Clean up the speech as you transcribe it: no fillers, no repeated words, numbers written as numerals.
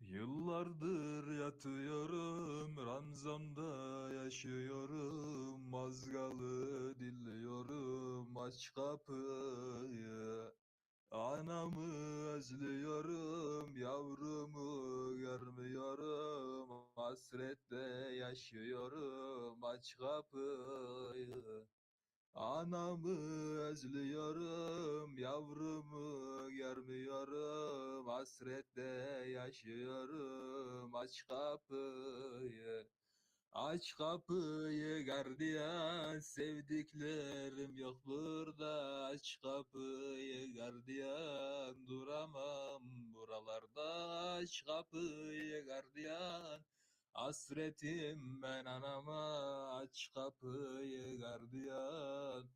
Yıllardır yatıyorum, ranzamda yaşıyorum, mazgalı dinliyorum, aç kapıyı. Anamı özlüyorum, yavrumu görmüyorum, hasretle yaşıyorum, aç kapıyı. Anamı özlüyorum, yavrumu görmüyorum, hasretle yaşıyorum, aç kapıyı. Aç kapıyı gardiyan, sevdiklerim yok burada, aç kapıyı gardiyan, duramam buralarda, aç kapıyı gardiyan. Hasretim ben anama, aç kapıyı gardiyan.